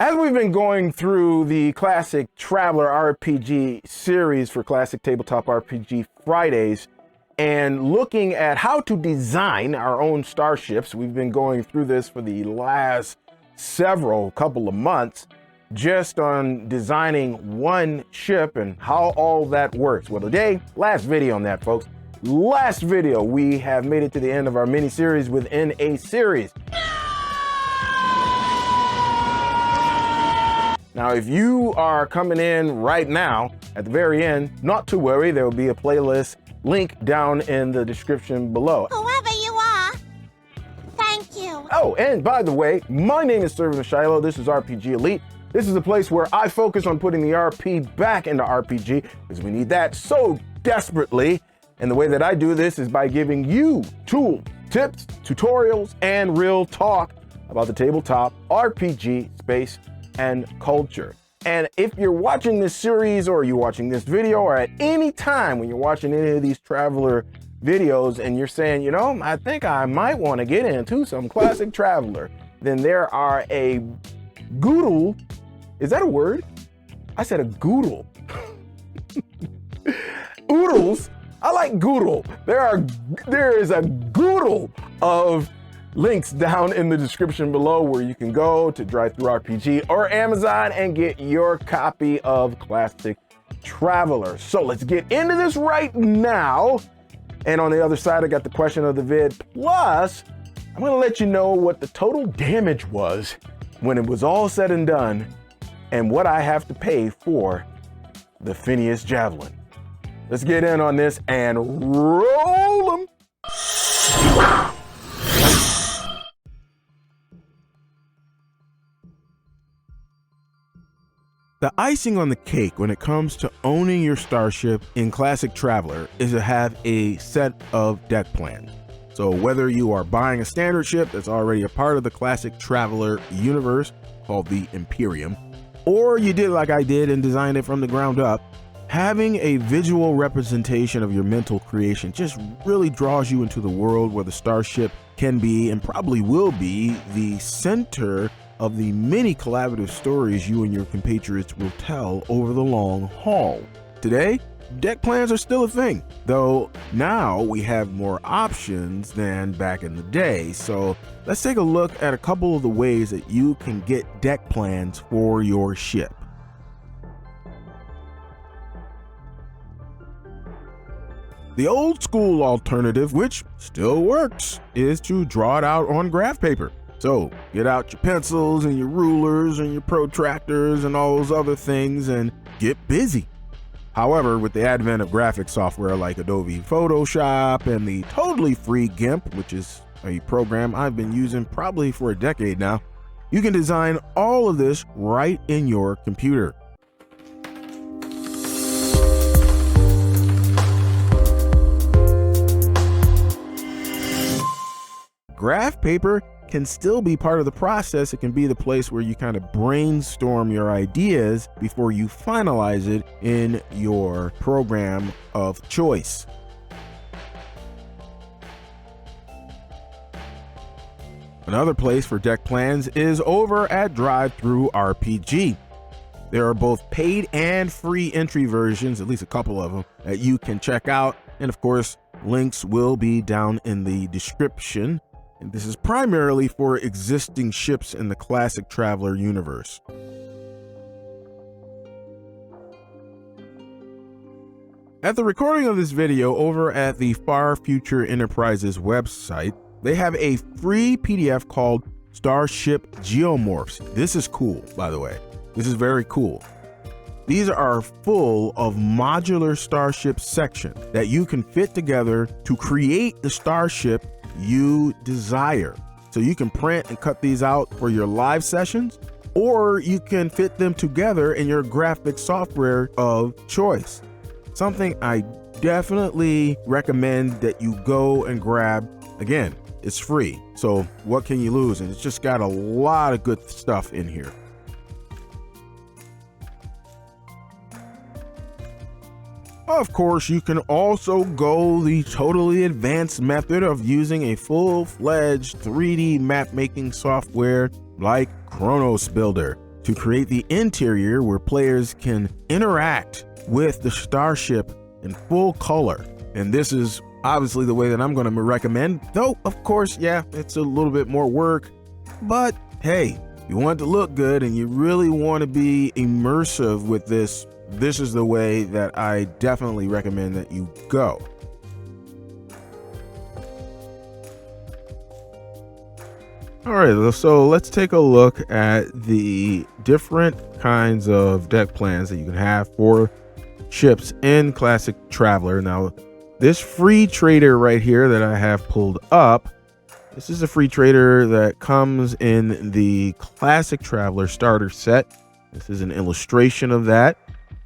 As we've been going through the Classic Traveler RPG series for Classic Tabletop RPG Fridays and looking at how to design our own starships, we've been going through this for the last couple of months, just on designing one ship and how all that works. Well, today, last video on that, folks. Last video, we have made it to the end of our mini series within a series. Now, if you are coming in right now, at the very end, not to worry, there will be a playlist link down in the description below. Whoever you are, thank you. Oh, and by the way, my name is Servant of Shiloh. This is RPG Elite. This is a place where I focus on putting the RP back into RPG, because we need that so desperately. And the way that I do this is by giving you tools, tips, tutorials, and real talk about the tabletop RPG space and culture. And if you're watching this series or you're watching this video, or at any time when you're watching any of these Traveler videos and you're saying, you know, I think I might want to get into some Classic Traveler, then there are a goodle. Is that a word? I said a goodle. Oodles. I like goodle. There is a goodle of links down in the description below where you can go to Drive-Thru RPG or Amazon and get your copy of Classic Traveler. So let's get into this right now. And on the other side, I got the question of the vid. Plus, I'm gonna let you know what the total damage was when it was all said and done and what I have to pay for the Phinehas Javelin. Let's get in on this and roll them. The icing on the cake when it comes to owning your starship in Classic Traveler is to have a set of deck plans. So whether you are buying a standard ship that's already a part of the Classic Traveler universe called the Imperium, or you did like I did and designed it from the ground up, having a visual representation of your mental creation just really draws you into the world where the starship can be and probably will be the center of the many collaborative stories you and your compatriots will tell over the long haul. Today, deck plans are still a thing, though now we have more options than back in the day. So let's take a look at a couple of the ways that you can get deck plans for your ship. The old school alternative, which still works, is to draw it out on graph paper. So get out your pencils and your rulers and your protractors and all those other things and get busy. However, with the advent of graphic software like Adobe Photoshop and the totally free GIMP, which is a program I've been using probably for a decade now, you can design all of this right in your computer. Graph paper can still be part of the process. It can be the place where you kind of brainstorm your ideas before you finalize it in your program of choice. Another place for deck plans is over at Drive-Thru RPG. There are both paid and free entry versions, at least a couple of them, that you can check out. And of course, links will be down in the description. And this is primarily for existing ships in the Classic Traveler universe. At the recording of this video over at the Far Future Enterprises website, they have a free PDF called Starship Geomorphs. This is cool, by the way. This is very cool. These are full of modular starship sections that you can fit together to create the starship you desire. So you can print and cut these out for your live sessions, or you can fit them together in your graphic software of choice. Something I definitely recommend that you go and grab. Again, it's free, so what can you lose? And it's just got a lot of good stuff in here. Of course, you can also go the totally advanced method of using a full-fledged 3D map-making software like Chronos Builder. to create the interior where players can interact with the starship in full color. And this is obviously the way that I'm going to recommend, though of course, yeah, it's a little bit more work, but hey, you want it to look good and you really want to be immersive with this is the way that I definitely recommend that you go. All right, so let's take a look at the different kinds of deck plans that you can have for ships in Classic Traveler. Now, this free trader right here that I have pulled up, this is a free trader that comes in the Classic Traveler starter set. This is an illustration of that.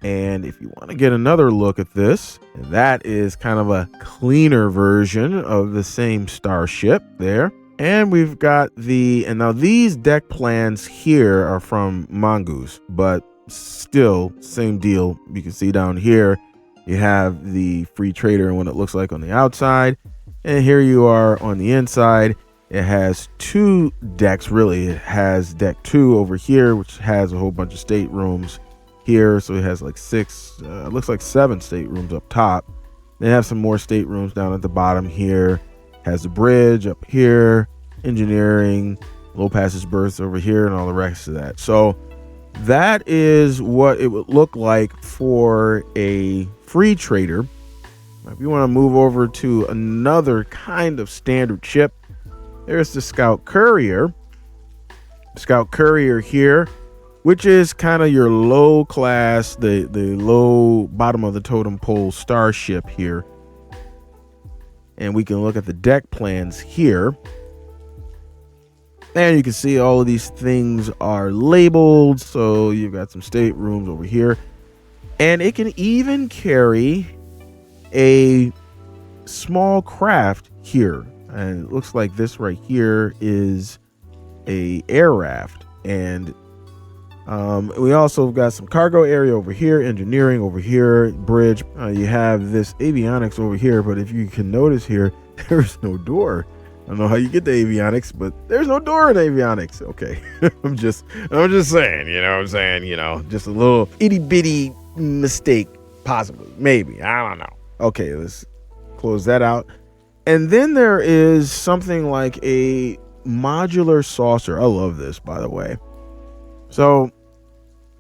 And if you want to get another look at this, that is kind of a cleaner version of the same starship there. And we've got and now these deck plans here are from Mongoose, but still same deal. You can see down here, you have the free trader and what it looks like on the outside. And here you are on the inside. It has two decks, really. It has deck 2 over here, which has a whole bunch of staterooms here. So it has like 6, looks like 7 staterooms up top. They have some more staterooms down at the bottom here. Has the bridge up here, engineering, low passage berths over here, and all the rest of that. So that is what it would look like for a free trader. If you want to move over to another kind of standard ship, there's the Scout Courier. Scout Courier here, which is kind of your low class, the low bottom of the totem pole starship here. And we can look at the deck plans here. And you can see all of these things are labeled. So you've got some staterooms over here. And it can even carry a small craft here. And it looks like this right here is a air raft. And we also got some cargo area over here, engineering over here, bridge. You have this avionics over here, but if you can notice here, there's no door. I don't know how you get the avionics, but there's no door in avionics. Okay, I'm just saying, just a little itty bitty mistake, possibly, maybe, I don't know. Okay, let's close that out. And then there is something like a modular saucer. I love this, by the way. So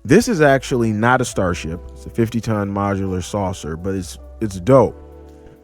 this is actually not a starship. It's a 50-ton modular saucer, but it's dope.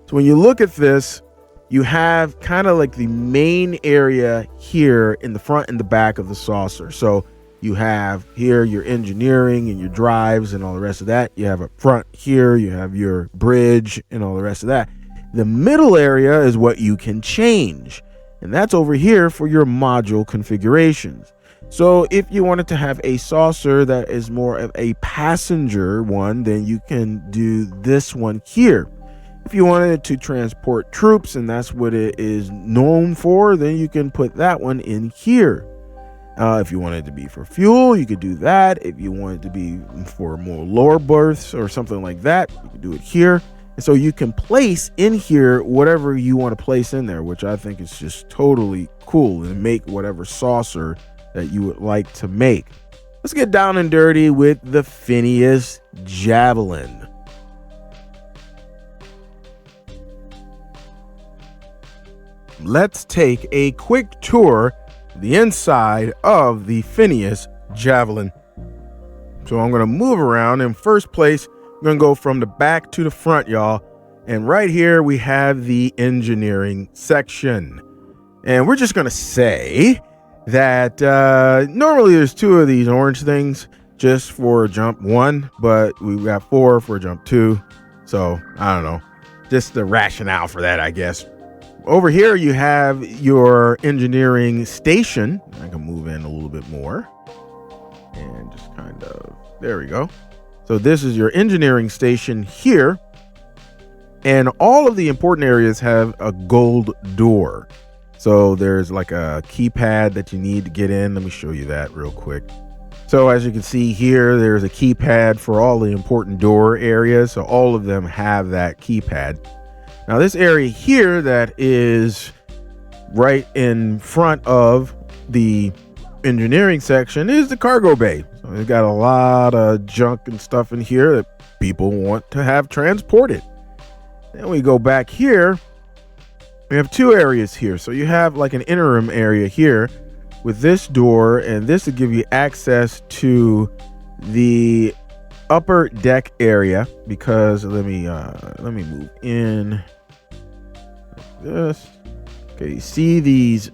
So when you look at this, you have kind of like the main area here in the front and the back of the saucer. So you have here your engineering and your drives and all the rest of that. You have up front here, you have your bridge and all the rest of that. The middle area is what you can change. And that's over here for your module configurations. So if you wanted to have a saucer that is more of a passenger one, then you can do this one here. If you wanted to transport troops, and that's what it is known for, then you can put that one in here. If you wanted it to be for fuel, you could do that. If you want it to be for more lower berths or something like that, you can do it here. And so you can place in here whatever you want to place in there, which I think is just totally cool, and make whatever saucer that you would like to make. Let's get down and dirty with the Phinehas Javelin. Let's take a quick tour of the inside of the Phinehas Javelin. So I'm going to move around. In first place, I'm going to go from the back to the front, y'all. And right here, we have the engineering section. And we're just going to say that normally there's 2 of these orange things just for jump 1, but we got 4 for jump 2. So I don't know, just the rationale for that, I guess. Over here, you have your engineering station. I can move in a little bit more and just kind of, there we go. So this is your engineering station here. And all of the important areas have a gold door. So there's like a keypad that you need to get in. Let me show you that real quick. So as you can see here, there's a keypad for all the important door areas. So all of them have that keypad. Now this area here that is right in front of the engineering section is the cargo bay. So we've got a lot of junk and stuff in here that people want to have transported. Then we go back here. We have two areas here. So you have like an interim area here with this door, and this will give you access to the upper deck area, because let me move in like this. Okay, you see these,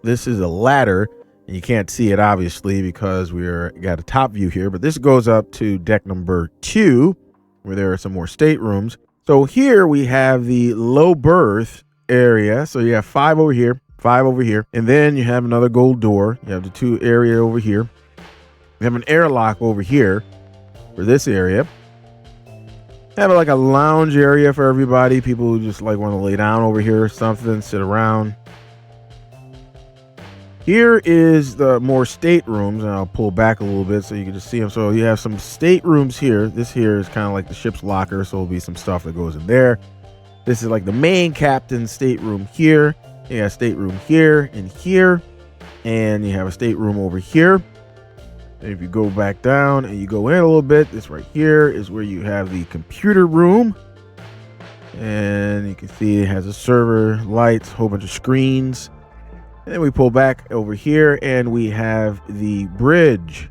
this is a ladder, and you can't see it obviously because we're got a top view here, but this goes up to deck number 2 where there are some more staterooms. So here we have the low berth area. So you have 5 over here, 5 over here, and then you have another gold door. You have the 2 area over here. You have an airlock over here for this area. Have like a lounge area for everybody. People who just like want to lay down over here or something, sit around. Here is the more staterooms, and I'll pull back a little bit so you can just see them. So you have some staterooms here. This here is kind of like the ship's locker, so there'll be some stuff that goes in there. This is like the main captain's stateroom here. You have a stateroom here and here, and you have a stateroom over here. And if you go back down and you go in a little bit, this right here is where you have the computer room. And you can see it has a server, lights, a whole bunch of screens. And then we pull back over here and we have the bridge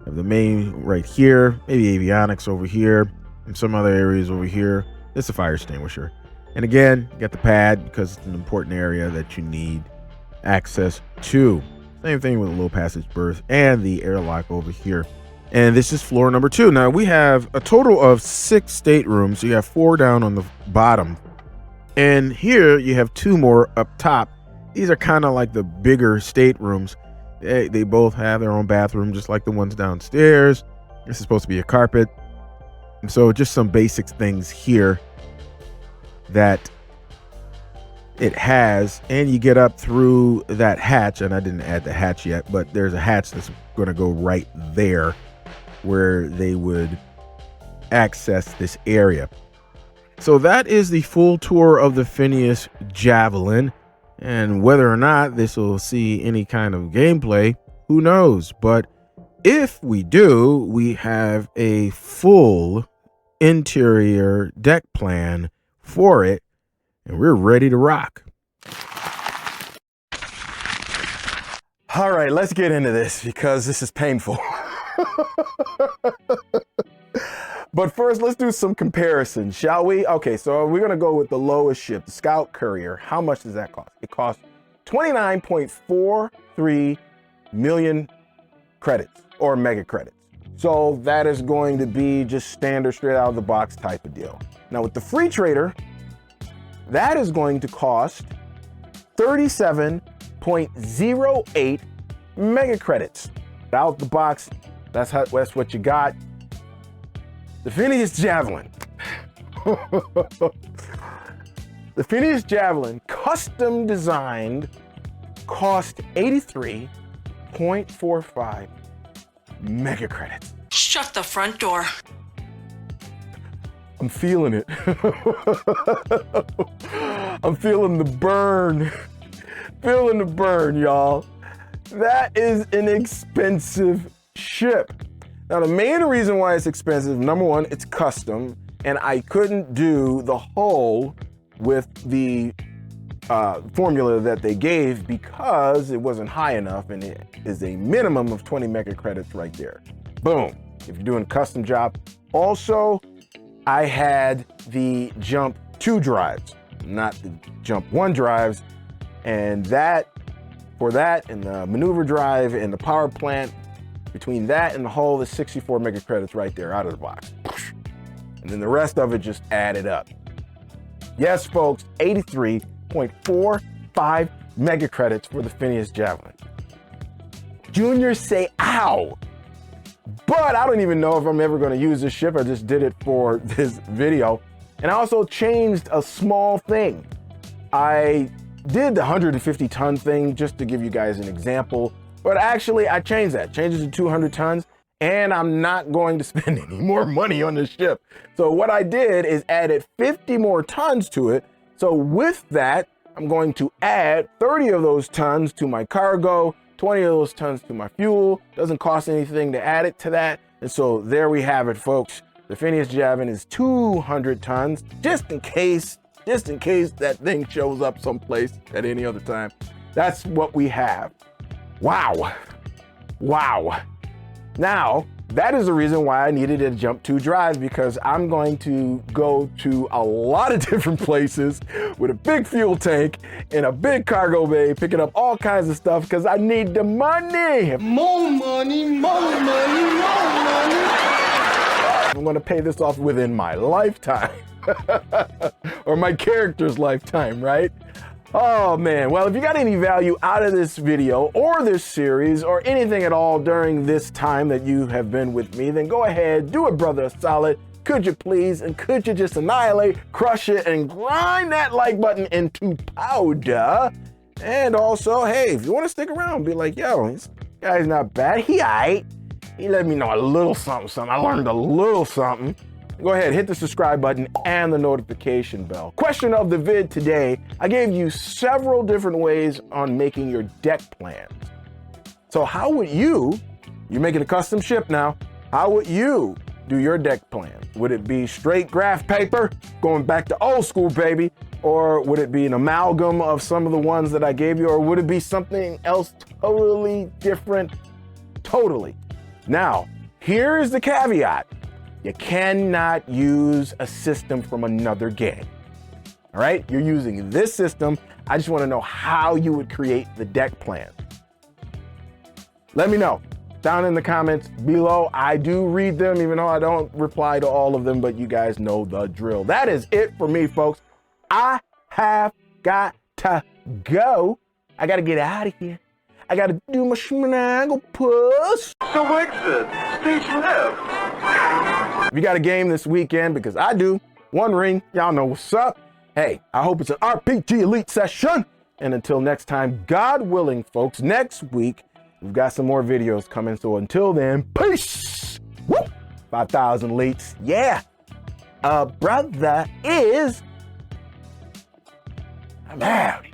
of the main right here, maybe avionics over here, and some other areas over here. It's a fire extinguisher. And again, you got the pad because it's an important area that you need access to. Same thing with a low passage berth and the airlock over here. And this is floor number 2. Now we have a total of 6 staterooms. So you have 4 down on the bottom. And here you have 2 more up top. These are kind of like the bigger staterooms. They both have their own bathroom, just like the ones downstairs. This is supposed to be a carpet. And so just some basic things here that it has. And you get up through that hatch, and I didn't add the hatch yet, but there's a hatch that's going to go right there where they would access this area. So that is the full tour of the Phinehas Javelin. And whether or not this will see any kind of gameplay, who knows? But if we do, we have a full interior deck plan for it, and we're ready to rock. All right, let's get into this because this is painful. But first, let's do some comparisons, shall we? Okay, so we're going to go with the lowest ship, the Scout Courier. How much does that cost? It costs 29.43 million credits or mega credits. So that is going to be just standard, straight out of the box type of deal. Now with the free trader, that is going to cost 37.08 mega credits. Out the box, that's what you got. The Phinehas Javelin. The Phinehas Javelin, custom designed, cost 83.45 mega credits. Shut the front door. I'm feeling it. I'm feeling the burn. Feeling the burn, y'all. That is an expensive ship. Now, the main reason why it's expensive, number one, it's custom, and I couldn't do the hull with the formula that they gave because it wasn't high enough, and it is a minimum of 20 mega credits right there. Boom. If you're doing a custom job. Also, I had the Jump 2 drives, not the Jump 1 drives, and that, for that, and the maneuver drive and the power plant, between that and the hull is 64 mega credits right there out of the box. And then the rest of it just added up. Yes, folks, 83.45 mega credits for the Phinehas Javelin. Juniors say, ow! But I don't even know if I'm ever going to use this ship. I just did it for this video. And I also changed a small thing. I did the 150 ton thing just to give you guys an example. But actually, I changed that, changed it to 200 tons, and I'm not going to spend any more money on this ship. So what I did is added 50 more tons to it. So with that, I'm going to add 30 of those tons to my cargo, 20 of those tons to my fuel. Doesn't cost anything to add it to that. And so there we have it, folks. The Phinehas Javelin is 200 tons, just in case that thing shows up someplace at any other time. That's what we have. Wow. Wow. Now, that is the reason why I needed to jump 2 drives, because I'm going to go to a lot of different places with a big fuel tank in a big cargo bay, picking up all kinds of stuff because I need the money. More money, more money, more money. I'm going to pay this off within my lifetime or my character's lifetime, right? Oh man, well, if you got any value out of this video or this series or anything at all during this time that you have been with me, then go ahead, do a brother a solid. Could you please, and could you just annihilate, crush it, and grind that like button into powder? And also, hey, if you want to stick around, be like, yo, this guy's not bad, he aight. He let me know a little something, I learned a little something. Go ahead, hit the subscribe button and the notification bell. Question of the vid today, I gave you several different ways on making your deck plans. So how would you're making a custom ship now, how would you do your deck plan? Would it be straight graph paper, going back to old school, baby? Or would it be an amalgam of some of the ones that I gave you? Or would it be something else totally different? Totally. Now, here is the caveat. You cannot use a system from another game. All right, you're using this system. I just want to know how you would create the deck plan. Let me know down in the comments below. I do read them, even though I don't reply to all of them, but you guys know the drill. That is it for me, folks. I have got to go. I got to get out of here. I got to do my snaggle puss. So exit, stage left. If you got a game this weekend, because I do, One Ring, y'all know what's up. Hey, I hope it's an RPG Elite session. And until next time, God willing, folks, next week, we've got some more videos coming. So until then, peace. Woo! 5,000 elites. Yeah. Brother is... I'm out.